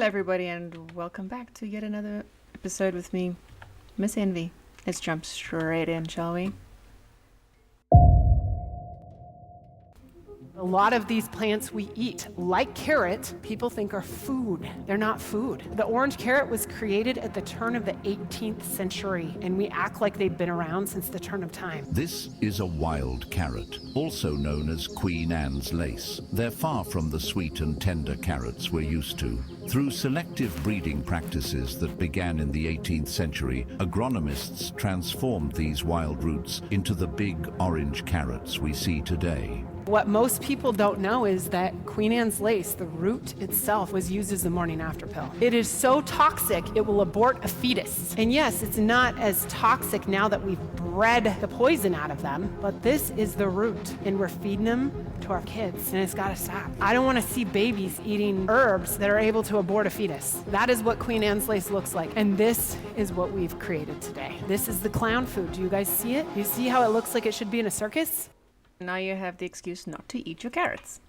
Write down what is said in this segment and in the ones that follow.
Hello everybody and welcome back to yet another episode with me, Miss Envy. Let's jump straight in, shall we? A lot of these plants we eat, like carrot, people think are food. They're not food. The orange carrot was created at the turn of the 18th century, and we act like they've been around since the turn of time. This is a wild carrot, also known as Queen Anne's lace. They're far from the sweet and tender carrots we're used to. Through selective breeding practices that began in the 18th century, agronomists transformed these wild roots into the big orange carrots we see today. What most people don't know is that Queen Anne's lace, the root itself, was used as the morning after pill. It is so toxic, it will abort a fetus. And yes, it's not as toxic now that we've bred the poison out of them, but this is the root, and we're feeding them to our kids, and it's gotta stop. I don't wanna see babies eating herbs that are able to abort a fetus. That is what Queen Anne's lace looks like, and this is what we've created today. This is the clown food. Do you guys see it? Do you see how it looks like it should be in a circus? Now you have the excuse not to eat your carrots.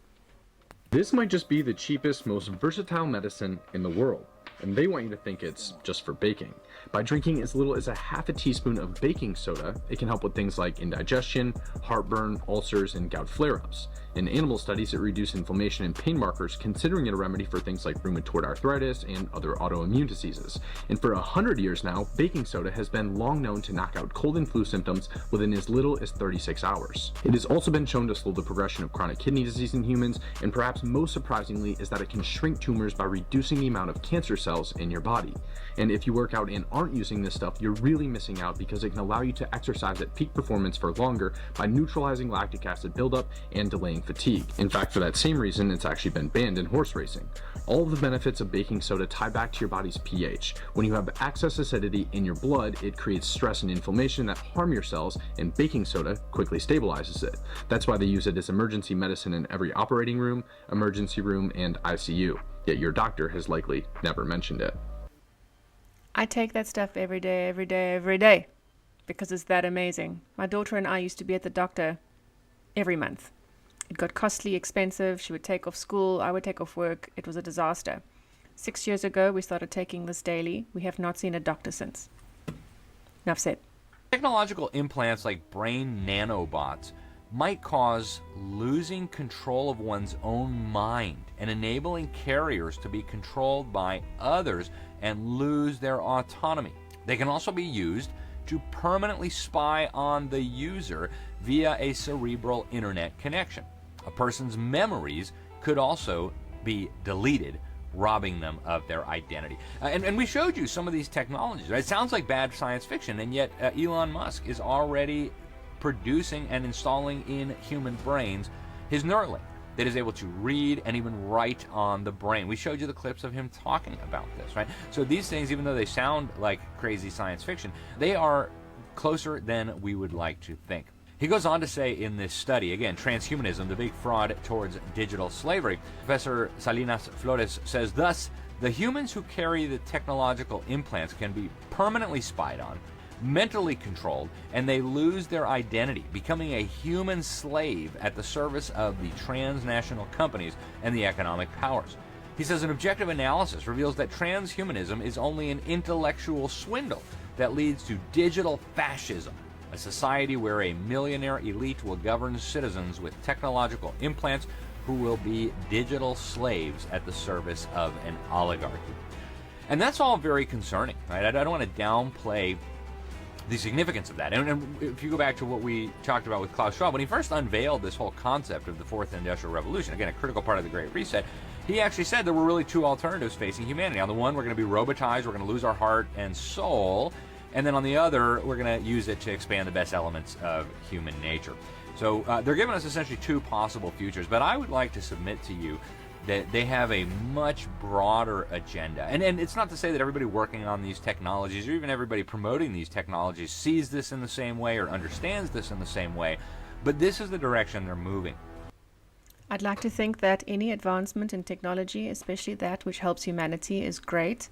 This might just be the cheapest, most versatile medicine in the world, and they want you to think it's just for baking. By drinking as little as a half a teaspoon of baking soda, it can help with things like indigestion, heartburn, ulcers, and gout flare-ups. In animal studies, it reduced inflammation and pain markers, considering it a remedy for things like rheumatoid arthritis and other autoimmune diseases. And for 100 years now, baking soda has been long known to knock out cold and flu symptoms within as little as 36 hours. It has also been shown to slow the progression of chronic kidney disease in humans, and perhaps most surprisingly is that it can shrink tumors by reducing the amount of cancer cells in your body. And if you work out and aren't using this stuff, you're really missing out, because it can allow you to exercise at peak performance for longer by neutralizing lactic acid buildup and delaying fatigue. In fact, for that same reason, it's actually been banned in horse racing. All of the benefits of baking soda tie back to your body's pH. When you have excess acidity in your blood, it creates stress and inflammation that harm your cells, and baking soda quickly stabilizes it. That's why they use it as emergency medicine in every operating room, emergency room, and ICU. Yet your doctor has likely never mentioned it. I take that stuff every day, because it's that amazing. My daughter and I used to be at the doctor every month. It got costly, expensive. She would take off school, I would take off work. It was a disaster. 6 years ago, we started taking this daily. We have not seen a doctor since. Enough said. Technological implants like brain nanobots might cause losing control of one's own mind and enabling carriers to be controlled by others and lose their autonomy. They can also be used to permanently spy on the user via a cerebral internet connection. A person's memories could also be deleted, robbing them of their identity. And we showed you some of these technologies. Right? It sounds like bad science fiction, and yet Elon Musk is already producing and installing in human brains his Neuralink that is able to read and even write on the brain. We showed you the clips of him talking about this, right? So these things, even though they sound like crazy science fiction, they are closer than we would like to think. He goes on to say in this study, again, Transhumanism, the big fraud towards digital slavery, Professor Salinas Flores says, thus, the humans who carry the technological implants can be permanently spied on, mentally controlled, and they lose their identity, becoming a human slave at the service of the transnational companies and the economic powers. He says an objective analysis reveals that transhumanism is only an intellectual swindle that leads to digital fascism, a society where a millionaire elite will govern citizens with technological implants who will be digital slaves at the service of an oligarchy. And that's all very concerning, right? I don't want to downplay the significance of that. And if you go back to what we talked about with Klaus Schwab, when he first unveiled this whole concept of the fourth industrial revolution, again, a critical part of the Great Reset, he actually said there were really two alternatives facing humanity. On the one, we're going to be robotized, we're going to lose our heart and soul, and then on the other, we're going to use it to expand the best elements of human nature. So they're giving us essentially two possible futures, but I would like to submit to you that they have a much broader agenda. And it's not to say that everybody working on these technologies, or even everybody promoting these technologies, sees this in the same way or understands this in the same way, but this is the direction they're moving. I'd like to think that any advancement in technology, especially that which helps humanity, is great.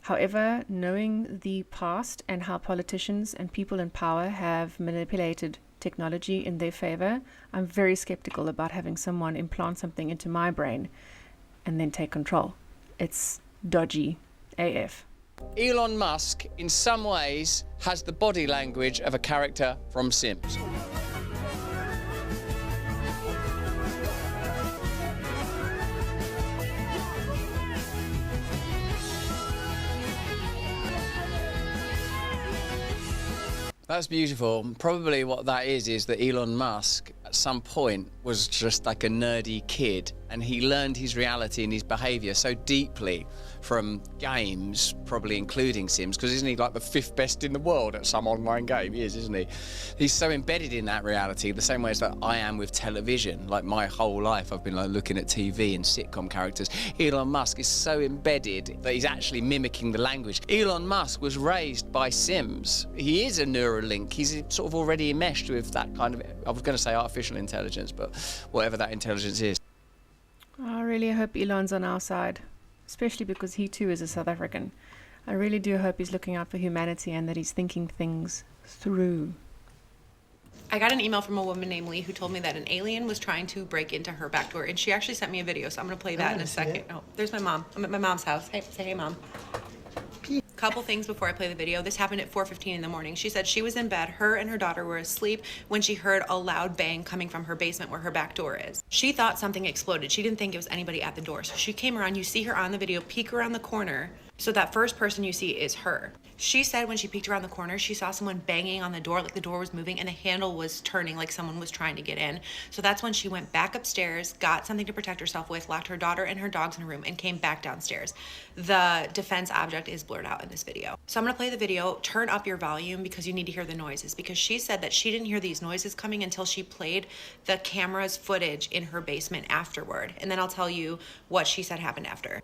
However, knowing the past and how politicians and people in power have manipulated technology in their favor, I'm very skeptical about having someone implant something into my brain and then take control. It's dodgy AF. Elon Musk, in some ways, has the body language of a character from Sims. That's beautiful. Probably what that is that Elon Musk, at some point, was just like a nerdy kid, and he learned his reality and his behaviour so deeply from games, probably including Sims, because isn't he like the 5th best in the world at some online game? He is, isn't he? He's so embedded in that reality, the same way as that I am with television. Like my whole life, I've been like looking at TV and sitcom characters. Elon Musk is so embedded that he's actually mimicking the language. Elon Musk was raised by Sims. He is a Neuralink. He's sort of already enmeshed with that kind of, I was going to say artificial intelligence, but whatever that intelligence is. I really hope Elon's on our side, especially because he too is a South African. I really do hope he's looking out for humanity and that he's thinking things through. I got an email from a woman named Lee who told me that an alien was trying to break into her back door, and she actually sent me a video, so I'm going to play that in a second. Oh, there's my mom. I'm at my mom's house. Hey, say hey, Mom. Couple things before I play the video. This happened at 4:15 in the morning. She said she was in bed, her and her daughter were asleep, when she heard a loud bang coming from her basement where her back door is. She thought something exploded. She didn't think it was anybody at the door. So she came around, you see her on the video, peek around the corner. So that first person you see is her. She said when she peeked around the corner, she saw someone banging on the door, like the door was moving and the handle was turning like someone was trying to get in. So that's when she went back upstairs, got something to protect herself with, locked her daughter and her dogs in a room, and came back downstairs. The defense object is blurred out in this video. So I'm gonna play the video, turn up your volume because you need to hear the noises, because she said that she didn't hear these noises coming until she played the camera's footage in her basement afterward. And then I'll tell you what she said happened after.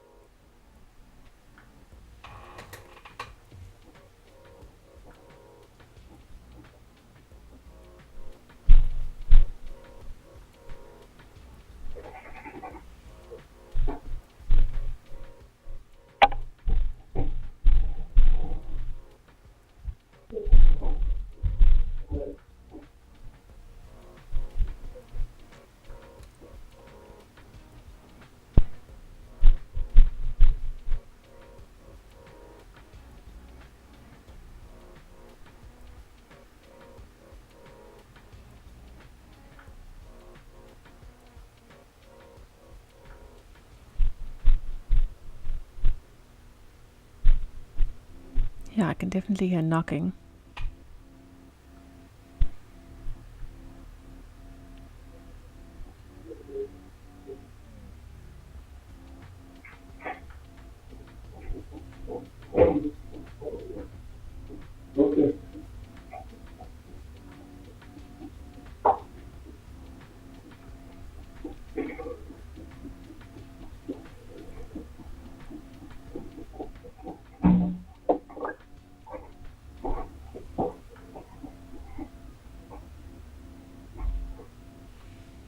Yeah, I can definitely hear knocking.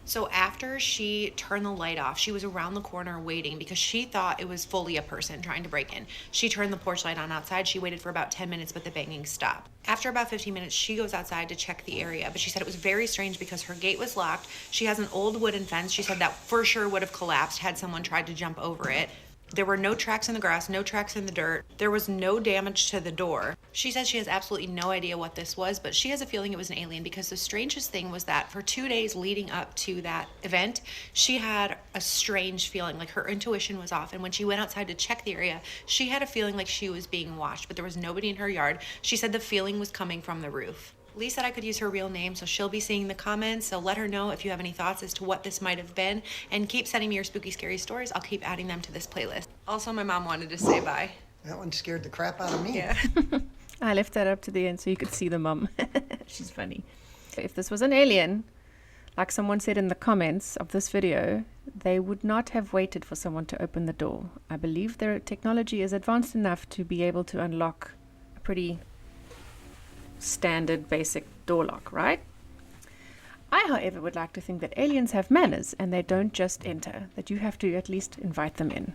So after she turned the light off, she was around the corner waiting because she thought it was fully a person trying to break in. She turned the porch light on outside. She waited for about 10 minutes, but the banging stopped. After about 15 minutes, she goes outside to check the area, but she said it was very strange because her gate was locked. She has an old wooden fence. She said that for sure would have collapsed had someone tried to jump over it. There were no tracks in the grass, no tracks in the dirt. There was no damage to the door. She says she has absolutely no idea what this was, but she has a feeling it was an alien because the strangest thing was that for 2 days leading up to that event, she had a strange feeling, like her intuition was off. And when she went outside to check the area, she had a feeling like she was being watched, but there was nobody in her yard. She said the feeling was coming from the roof. Lee said I could use her real name, so she'll be seeing the comments, so let her know if you have any thoughts as to what this might have been, and keep sending me your spooky, scary stories. I'll keep adding them to this playlist. Also, my mom wanted to say bye. That one scared the crap out of me. Yeah. I left that up to the end so you could see the mum. She's funny. If this was an alien, like someone said in the comments of this video, they would not have waited for someone to open the door. I believe their technology is advanced enough to be able to unlock a pretty standard basic door lock, right? I, however, would like to think that aliens have manners and they don't just enter, that you have to at least invite them in.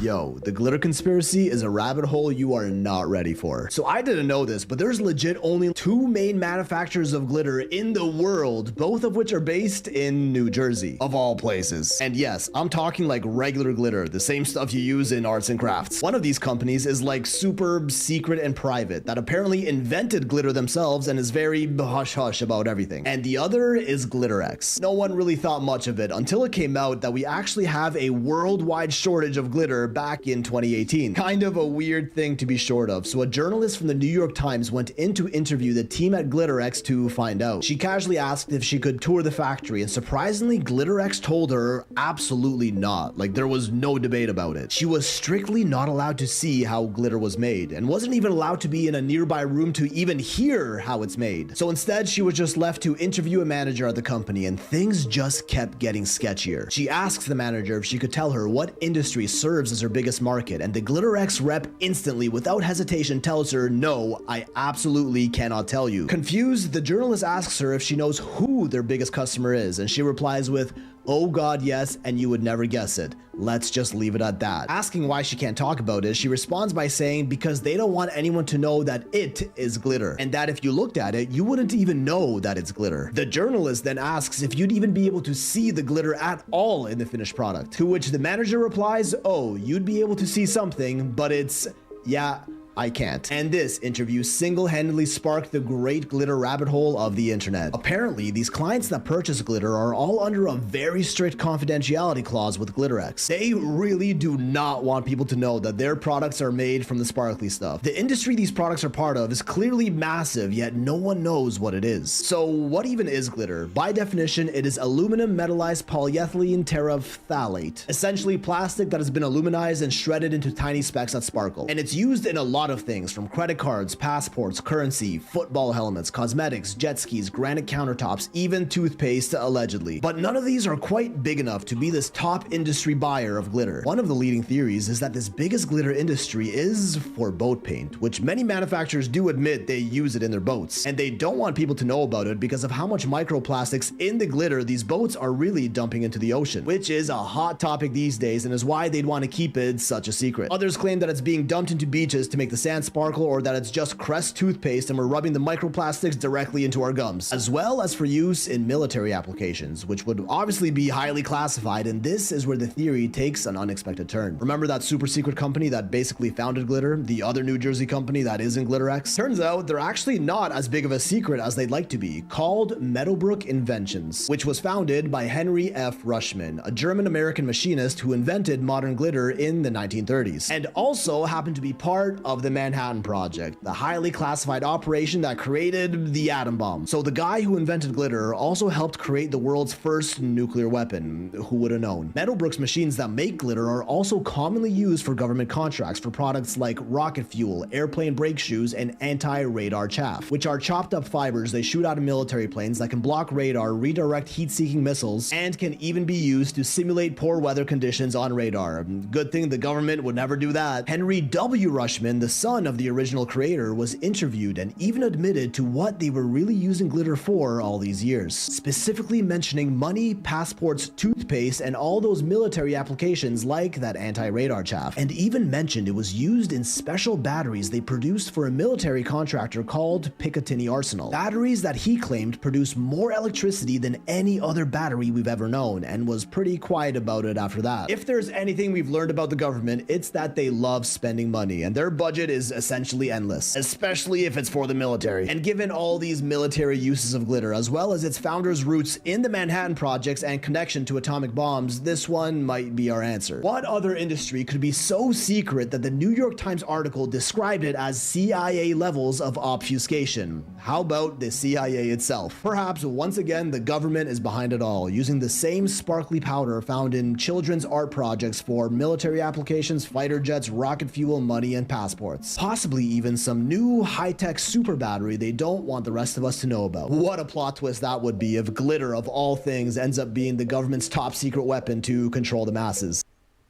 Yo, the glitter conspiracy is a rabbit hole you are not ready for. So I didn't know this, but there's legit only 2 main manufacturers of glitter in the world, both of which are based in New Jersey, of all places. And yes, I'm talking like regular glitter, the same stuff you use in arts and crafts. One of these companies is like super secret and private, that apparently invented glitter themselves and is very hush-hush about everything. And the other is GlitterX. No one really thought much of it until it came out that we actually have a worldwide shortage of glitter back in 2018. Kind of a weird thing to be short of. So a journalist from the New York Times went in to interview the team at GlitterX to find out. She casually asked if she could tour the factory, and surprisingly, GlitterX told her absolutely not. Like, there was no debate about it. She was strictly not allowed to see how glitter was made, and wasn't even allowed to be in a nearby room to even hear how it's made. So instead, she was just left to interview a manager at the company, and things just kept getting sketchier. She asks the manager if she could tell her what industry serves as her biggest market, and the GlitterX rep instantly, without hesitation, tells her, "No, I absolutely cannot tell you." Confused, the journalist asks her if she knows who their biggest customer is, and she replies with, "Oh God, yes, and you would never guess it. Let's just leave it at that." Asking why she can't talk about it, she responds by saying because they don't want anyone to know that it is glitter, and that if you looked at it, you wouldn't even know that it's glitter. The journalist then asks if you'd even be able to see the glitter at all in the finished product, to which the manager replies, "Oh, you'd be able to see something, but it's, yeah, I can't." And this interview single-handedly sparked the great glitter rabbit hole of the internet. Apparently, these clients that purchase glitter are all under a very strict confidentiality clause with GlitterX. They really do not want people to know that their products are made from the sparkly stuff. The industry these products are part of is clearly massive, yet no one knows what it is. So what even is glitter? By definition, it is aluminum metallized polyethylene terephthalate, essentially plastic that has been aluminized and shredded into tiny specks that sparkle. And it's used in a lot of things, from credit cards, passports, currency, football helmets, cosmetics, jet skis, granite countertops, even toothpaste, allegedly. But none of these are quite big enough to be this top industry buyer of glitter. One of the leading theories is that this biggest glitter industry is for boat paint, which many manufacturers do admit they use it in their boats. And they don't want people to know about it because of how much microplastics in the glitter these boats are really dumping into the ocean, which is a hot topic these days and is why they'd want to keep it such a secret. Others claim that it's being dumped into beaches to make the sand sparkle, or that it's just Crest toothpaste and we're rubbing the microplastics directly into our gums, as well as for use in military applications, which would obviously be highly classified, and this is where the theory takes an unexpected turn. Remember that super secret company that basically founded glitter, the other New Jersey company that isn't GlitterX? Turns out they're actually not as big of a secret as they'd like to be, called Meadowbrook Inventions, which was founded by Henry F. Rushman, a German-American machinist who invented modern glitter in the 1930s, and also happened to be part of the Manhattan Project, the highly classified operation that created the atom bomb. So the guy who invented glitter also helped create the world's first nuclear weapon. Who would have known? Meadowbrook's machines that make glitter are also commonly used for government contracts for products like rocket fuel, airplane brake shoes, and anti-radar chaff, which are chopped up fibers they shoot out of military planes that can block radar, redirect heat-seeking missiles, and can even be used to simulate poor weather conditions on radar. Good thing the government would never do that. Henry W. Rushman, the son of the original creator, was interviewed and even admitted to what they were really using glitter for all these years, specifically mentioning money, passports, toothpaste, and all those military applications like that anti-radar chaff, and even mentioned it was used in special batteries they produced for a military contractor called Picatinny Arsenal. Batteries that he claimed produce more electricity than any other battery we've ever known, and was pretty quiet about it after that. If there's anything we've learned about the government, it's that they love spending money, and their budget is essentially endless, especially if it's for the military. And given all these military uses of glitter, as well as its founder's roots in the Manhattan Projects and connection to atomic bombs, this one might be our answer. What other industry could be so secret that the New York Times article described it as CIA levels of obfuscation? How about the CIA itself? Perhaps once again the government is behind it all, using the same sparkly powder found in children's art projects for military applications, fighter jets, rocket fuel, money, and passports. Possibly even some new high-tech super battery they don't want the rest of us to know about. What a plot twist that would be if glitter, of all things, ends up being the government's top secret weapon to control the masses.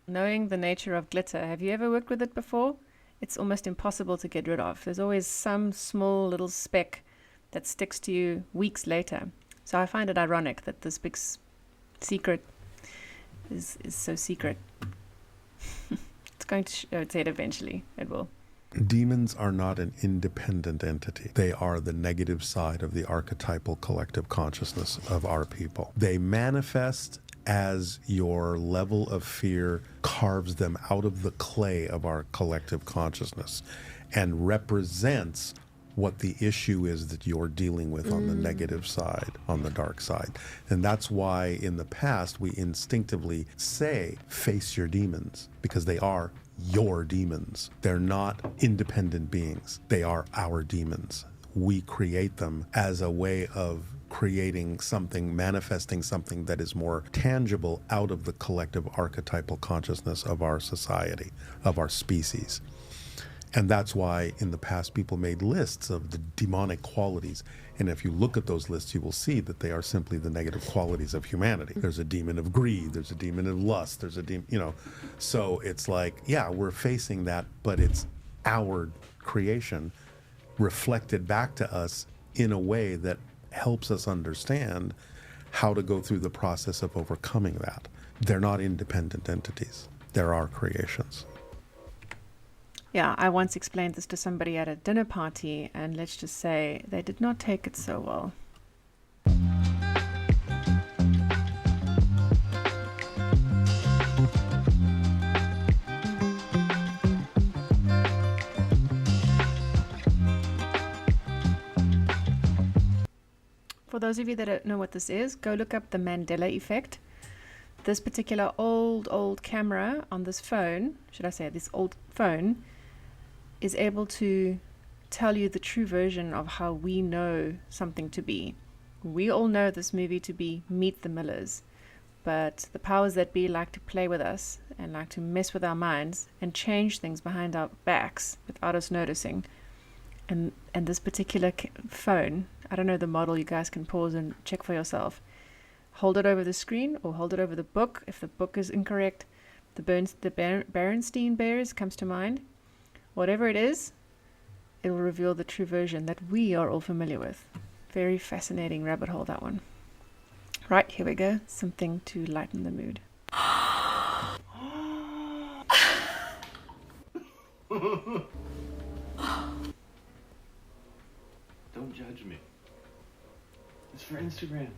Knowing the nature of glitter, have you ever worked with it before? It's almost impossible to get rid of. There's always some small little speck that sticks to you weeks later. So I find it ironic that this big secret is so secret. It's going to show it eventually. It will. Demons are not an independent entity. They are the negative side of the archetypal collective consciousness of our people. They manifest as your level of fear carves them out of the clay of our collective consciousness and represents what the issue is that you're dealing with on the negative side, on the dark side. And that's why in the past we instinctively say, face your demons, because they are your demons. They're not independent beings. They are our demons. We create them as a way of creating something, manifesting something that is more tangible out of the collective archetypal consciousness of our society, of our species. And that's why in the past people made lists of the demonic qualities. And if you look at those lists, you will see that they are simply the negative qualities of humanity. There's a demon of greed, there's a demon of lust, there's a demon, So it's like, yeah, we're facing that, but it's our creation reflected back to us in a way that helps us understand how to go through the process of overcoming that. They're not independent entities. They're our creations. Yeah, I once explained this to somebody at a dinner party, and let's just say they did not take it so well. For those of you that don't know what this is, go look up the Mandela Effect. This particular old camera on this phone, should I say this old phone, is able to tell you the true version of how we know something to be. We all know this movie to be Meet the Millers, but the powers that be like to play with us and like to mess with our minds and change things behind our backs without us noticing. And this particular phone, I don't know the model, you guys can pause and check for yourself. Hold it over the screen or hold it over the book. If the book is incorrect, the Berenstein Bears comes to mind. Whatever it is, it will reveal the true version that we are all familiar with. Very fascinating rabbit hole, that one. Right, here we go. Something to lighten the mood. Don't judge me. It's for Instagram.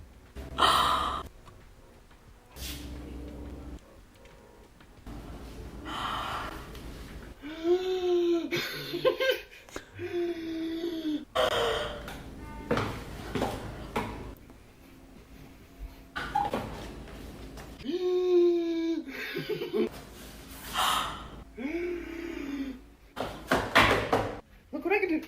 Look what I can do.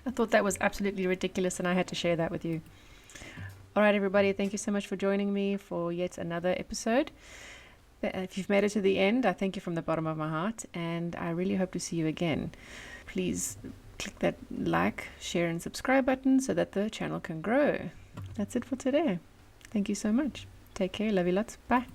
I thought that was absolutely ridiculous and I had to share that with you. All right, everybody, thank you so much for joining me for yet another episode. If you've made it to the end, I thank you from the bottom of my heart, and I really hope to see you again. Please click that like, share, and subscribe button so that the channel can grow. That's it for today. Thank you so much. Take care. Love you lots. Bye.